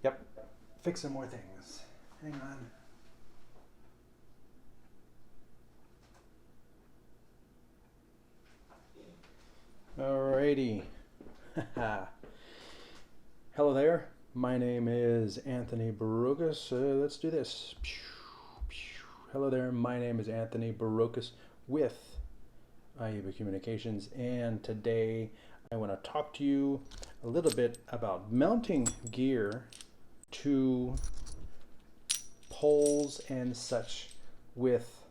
Yep, fixing more things. Hang on. Alrighty. Hello there. My name is Anthony Barocas. Let's do this. Hello there. My name is Anthony Barocas with IEBA Communications, and today I want to talk to you a little bit about mounting gear to poles and such with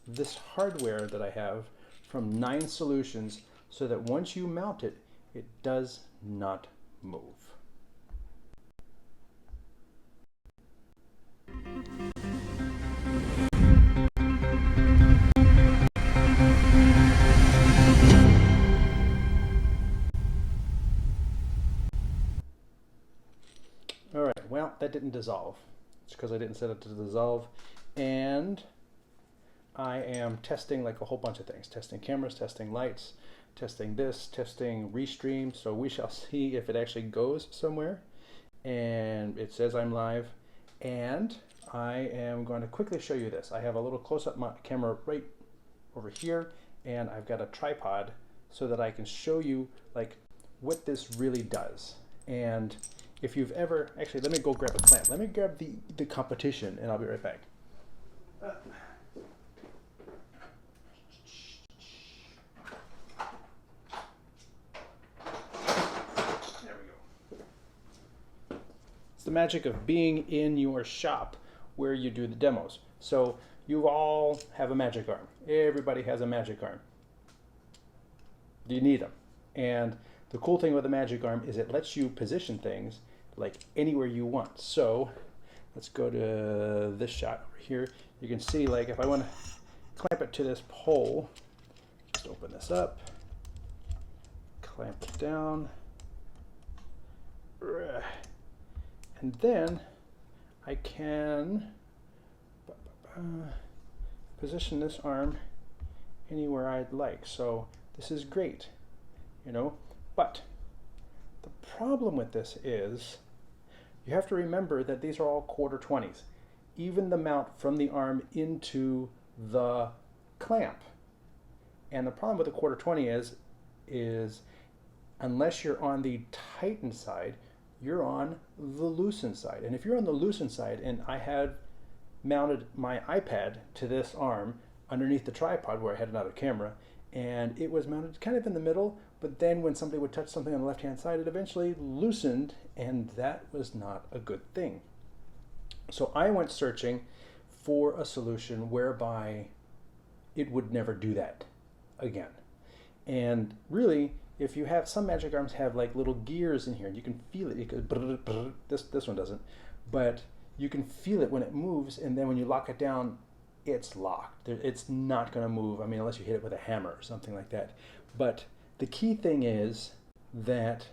this hardware that I have from 9.Solutions, so that once you mount it, it does not move. All right, well, that didn't dissolve. It's because I didn't set it to dissolve, and I am testing like a whole bunch of things, testing cameras, testing lights, testing this, testing restream. So we shall see if it actually goes somewhere. And it says I'm live, and I am going to quickly show you this. I have a little close-up camera right over here, and I've got a tripod so that I can show you like what this really does. And if you've ever, actually, let me go grab a clamp. Let me grab the competition, and I'll be right back. It's the magic of being in your shop where you do the demos. So you all have a magic arm. Everybody has a magic arm. You need them. And the cool thing with the magic arm is it lets you position things like anywhere you want. So let's go to this shot over here. You can see, like, if I want to clamp it to this pole, just open this up, clamp it down, and then I can position this arm anywhere I'd like. So this is great, you know, but the problem with this is you have to remember that these are all 1/4-20s. Even the mount from the arm into the clamp. And the problem with the 1/4-20 is unless you're on the tightened side, you're on the loosened side. And if you're on the loosened side, and I had mounted my iPad to this arm underneath the tripod where I had another camera, and it was mounted kind of in the middle, but then when somebody would touch something on the left-hand side, it eventually loosened, and that was not a good thing. So I went searching for a solution whereby it would never do that again. And really, if you have, some magic arms have like little gears in here, and you can feel it. This one doesn't, but you can feel it when it moves, and then when you lock it down, it's locked. It's not going to move. I mean, unless you hit it with a hammer or something like that. But the key thing is that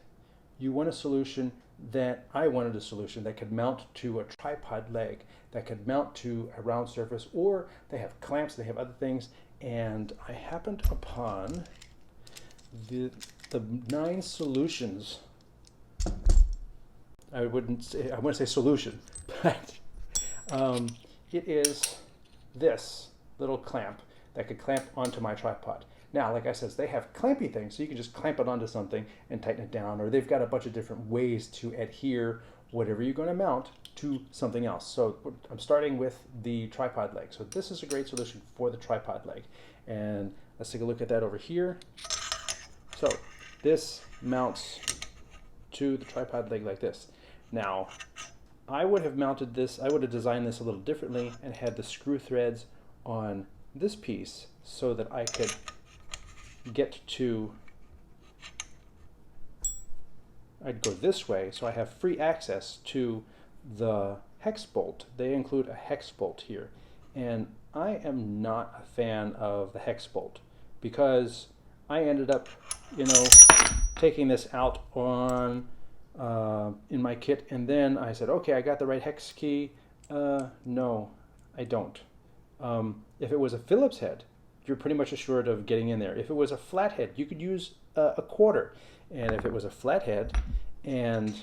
you want a solution that, I wanted a solution that could mount to a tripod leg, that could mount to a round surface, or they have clamps, they have other things. And I happened upon the 9.Solutions. I want to say solution, but it is this little clamp that could clamp onto my tripod. Now, like I said, they have clampy things, so you can just clamp it onto something and tighten it down, or they've got a bunch of different ways to adhere whatever you're going to mount to something else. So I'm starting with the tripod leg. So this is a great solution for the tripod leg. And let's take a look at that over here. So this mounts to the tripod leg like this. Now, I would have mounted this, I would have designed this a little differently and had the screw threads on this piece so that I could get to, I'd go this way, so I have free access to the hex bolt. They include a hex bolt here, and I am not a fan of the hex bolt because I ended up, you know, taking this out on in my kit, and then I said, okay, I got the right hex key. No, I don't. If it was a Phillips head, you're pretty much assured of getting in there. If it was a flathead, you could use a quarter. And if it was a flathead and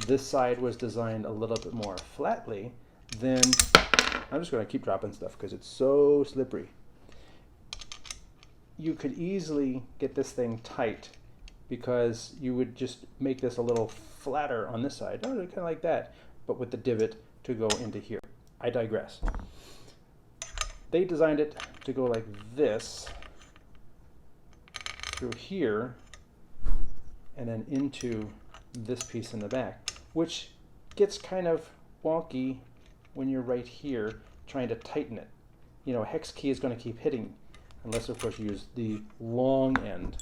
this side was designed a little bit more flatly, then I'm just going to keep dropping stuff because it's so slippery. You could easily get this thing tight because you would just make this a little flatter on this side, kind of like that, but with the divot to go into here. I digress. They designed it to go like this through here and then into this piece in the back, which gets kind of wonky when you're right here trying to tighten it. You know, a hex key is going to keep hitting, unless of course you use the long end,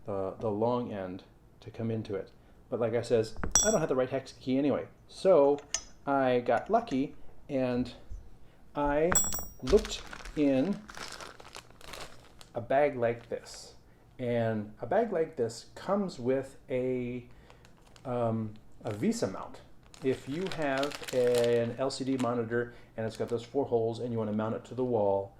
the long end to come into it. But like I says, I don't have the right hex key anyway. So I got lucky and I looked in a bag like this. And a bag like this comes with a VESA mount. If you have an LCD monitor and it's got those 4 holes and you want to mount it to the wall,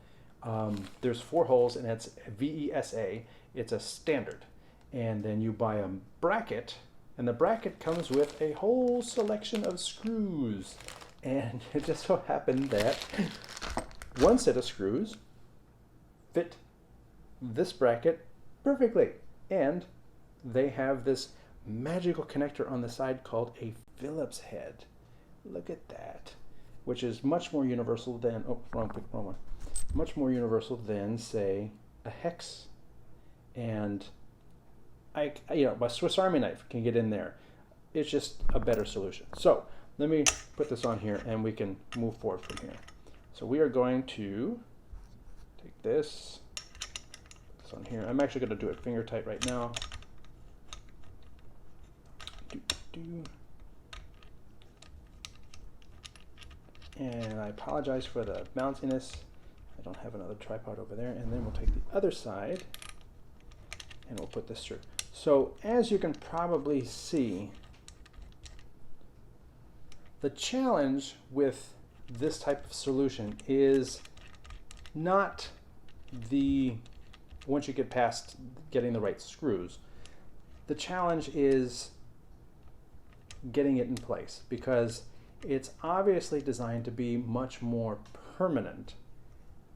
there's 4 holes and it's VESA. It's a standard. And then you buy a bracket, and the bracket comes with a whole selection of screws. And it just so happened that one set of screws fit this bracket perfectly. And they have this magical connector on the side called a Phillips head. Look at that. Which is much more universal than, oh, wrong one. Much more universal than, say, a hex. And my Swiss Army knife can get in there. It's just a better solution. So let me put this on here and we can move forward from here. So we are going to take this, put this on here. I'm actually going to do it finger tight right now. And I apologize for the bounciness. I don't have another tripod over there. And then we'll take the other side and we'll put this through. So as you can probably see, the challenge with this type of solution is not once you get past getting the right screws, the challenge is getting it in place, because it's obviously designed to be much more permanent.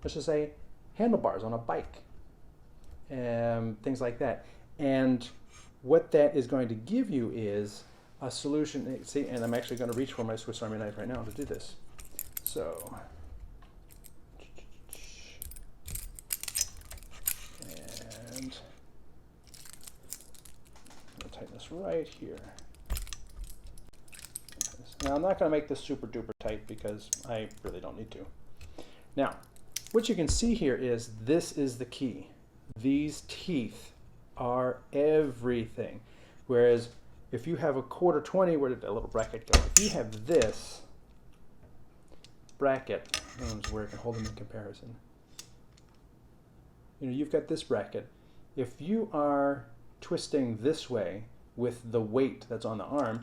Let's just say handlebars on a bike, things like that. And what that is going to give you is a solution. See, and I'm actually going to reach for my Swiss Army knife right now to do this. So, and I'll tighten this right here. Now I'm not going to make this super duper tight because I really don't need to. Now, what you can see here is this is the key. These teeth are everything. Whereas if you have a quarter 20, where did that little bracket go? If you have this bracket, I don't know where I can hold them in comparison. You know, you've got this bracket. If you are twisting this way with the weight that's on the arm,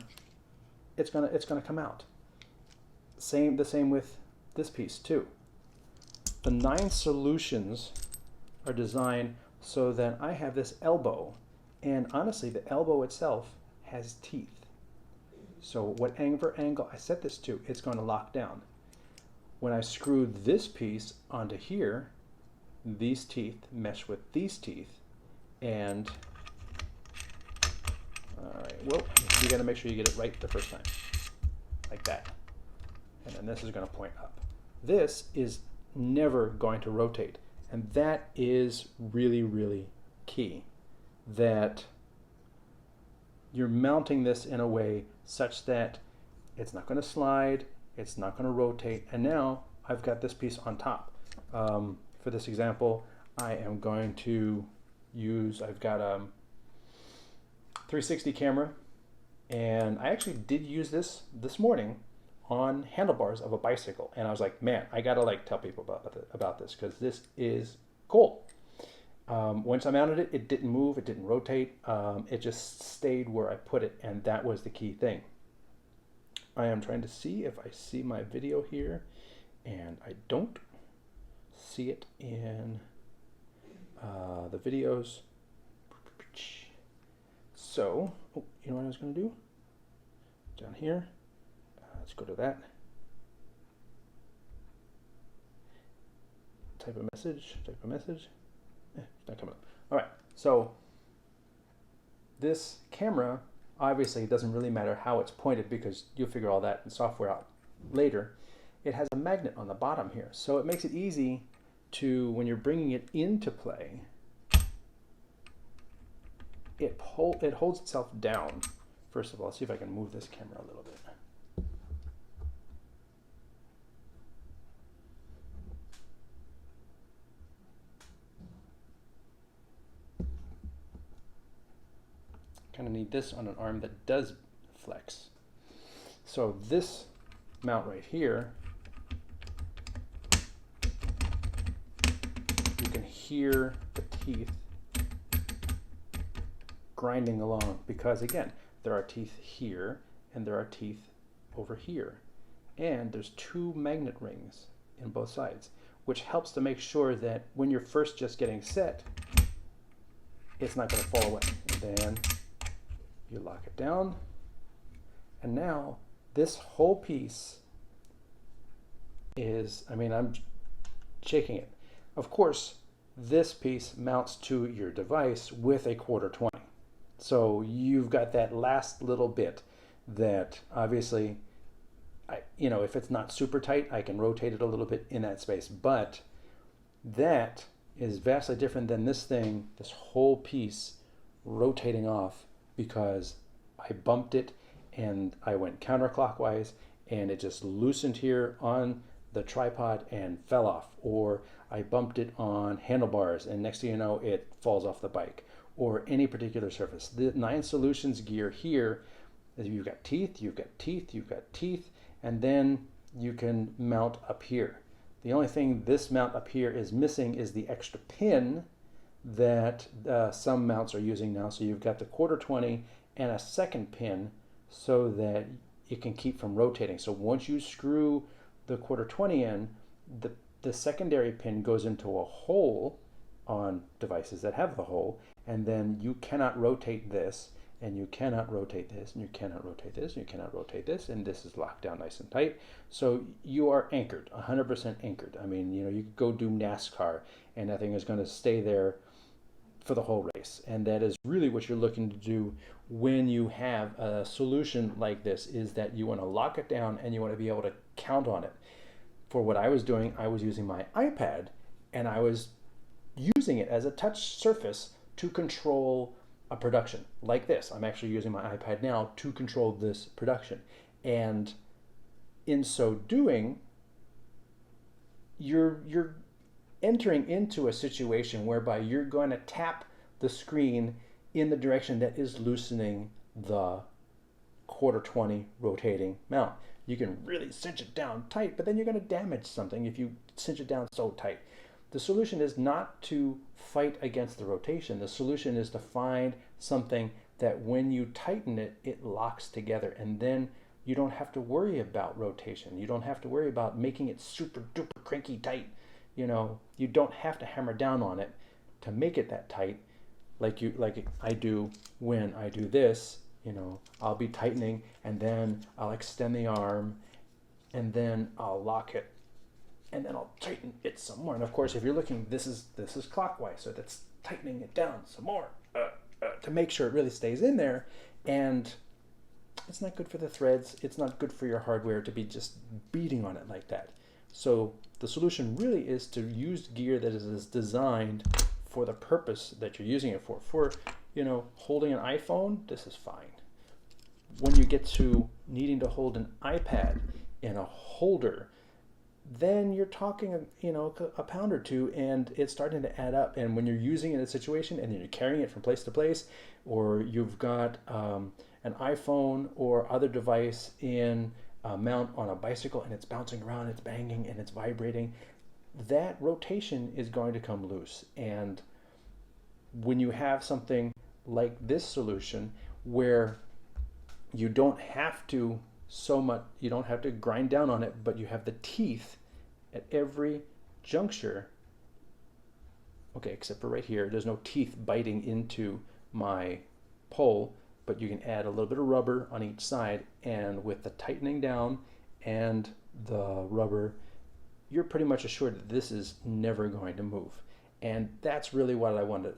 it's gonna come out. The same with this piece too. The 9.Solutions are designed so that I have this elbow, and honestly the elbow itself has teeth. So whatever angle I set this to, it's going to lock down. When I screw this piece onto here, these teeth mesh with these teeth, and alright, well, you got to make sure you get it right the first time, like that. And then this is going to point up. This is never going to rotate, and that is really, really key, that you're mounting this in a way such that it's not going to slide, it's not going to rotate, and now I've got this piece on top. For this example, I am going to use, I've got a 360 camera, and I actually did use this morning on handlebars of a bicycle, and I was like, man, I gotta like tell people about this, because this is cool. Once I mounted it, it didn't move, it didn't rotate, it just stayed where I put it, and that was the key thing. I am trying to see if I see my video here, and I don't see it in the videos. So, oh, you know what I was going to do? Down here, let's go to that. Type a message, it's not coming up. All right, so this camera, obviously it doesn't really matter how it's pointed because you'll figure all that in software out later. It has a magnet on the bottom here, so it makes it easy to, when you're bringing it into play, it holds itself down. First of all, let's see if I can move this camera a little bit. Kind of need this on an arm that does flex. So this mount right here, you can hear the teeth grinding along because, again, there are teeth here and there are teeth over here. And there's two magnet rings in both sides, which helps to make sure that when you're first just getting set, it's not going to fall away. And then you lock it down, and now this whole piece is, I mean, I'm shaking it. Of course, this piece mounts to your device with a 1/4-20. So you've got that last little bit that obviously, you know, if it's not super tight, I can rotate it a little bit in that space, but that is vastly different than this thing, this whole piece rotating off because I bumped it and I went counterclockwise and it just loosened here on the tripod and fell off, or I bumped it on handlebars and next thing you know it falls off the bike, or any particular surface. The 9.Solutions gear here, you've got teeth, you've got teeth, you've got teeth, and then you can mount up here. The only thing this mount up here is missing is the extra pin that some mounts are using now. So you've got the 1/4-20 and a second pin so that it can keep from rotating. So once you screw the 1/4-20 in, the secondary pin goes into a hole on devices that have the hole, and then you cannot rotate this, and you cannot rotate this, and you cannot rotate this, and you cannot rotate this, and this is locked down nice and tight. So you are anchored, 100% anchored. I mean, you know, you could go do NASCAR, and that thing is going to stay there for the whole race. And that is really what you're looking to do when you have a solution like this, is that you want to lock it down and you want to be able to count on it. For what I was doing, I was using my iPad, and I was using it as a touch surface to control a production like this. I'm actually using my iPad now to control this production. And in so doing, you're entering into a situation whereby you're going to tap the screen in the direction that is loosening the 1/4-20 rotating mount. You can really cinch it down tight, but then you're going to damage something if you cinch it down so tight. The solution is not to fight against the rotation. The solution is to find something that when you tighten it, it locks together, and then you don't have to worry about rotation. You don't have to worry about making it super duper cranky tight. You know, you don't have to hammer down on it to make it that tight like I do when I do this. You know, I'll be tightening and then I'll extend the arm and then I'll lock it and then I'll tighten it some more. And of course, if you're looking, this is clockwise, so that's tightening it down some more to make sure it really stays in there. And it's not good for the threads. It's not good for your hardware to be just beating on it like that. So the solution really is to use gear that is designed for the purpose that you're using it for. For, you know, holding an iPhone, this is fine. When you get to needing to hold an iPad in a holder, then you're talking, you know, a pound or two, and it's starting to add up. And when you're using it in a situation and then you're carrying it from place to place, or you've got an iPhone or other device in a mount on a bicycle and it's bouncing around, it's banging and it's vibrating, that rotation is going to come loose. And when you have something like this solution where you don't have to you don't have to grind down on it, but you have the teeth at every juncture, Okay, except for right here, there's no teeth biting into my pole, but you can add a little bit of rubber on each side, and with the tightening down and the rubber, you're pretty much assured that this is never going to move. And that's really what I wanted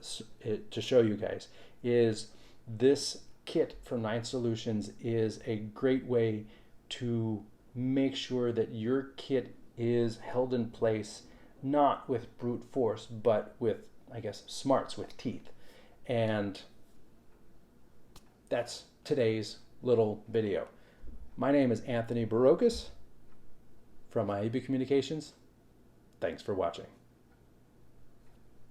to show you guys, is this kit from 9.Solutions is a great way to make sure that your kit is held in place, not with brute force, but with, I guess, smarts, with teeth. And that's today's little video. My name is Anthony Barocas from IAB Communications. Thanks for watching.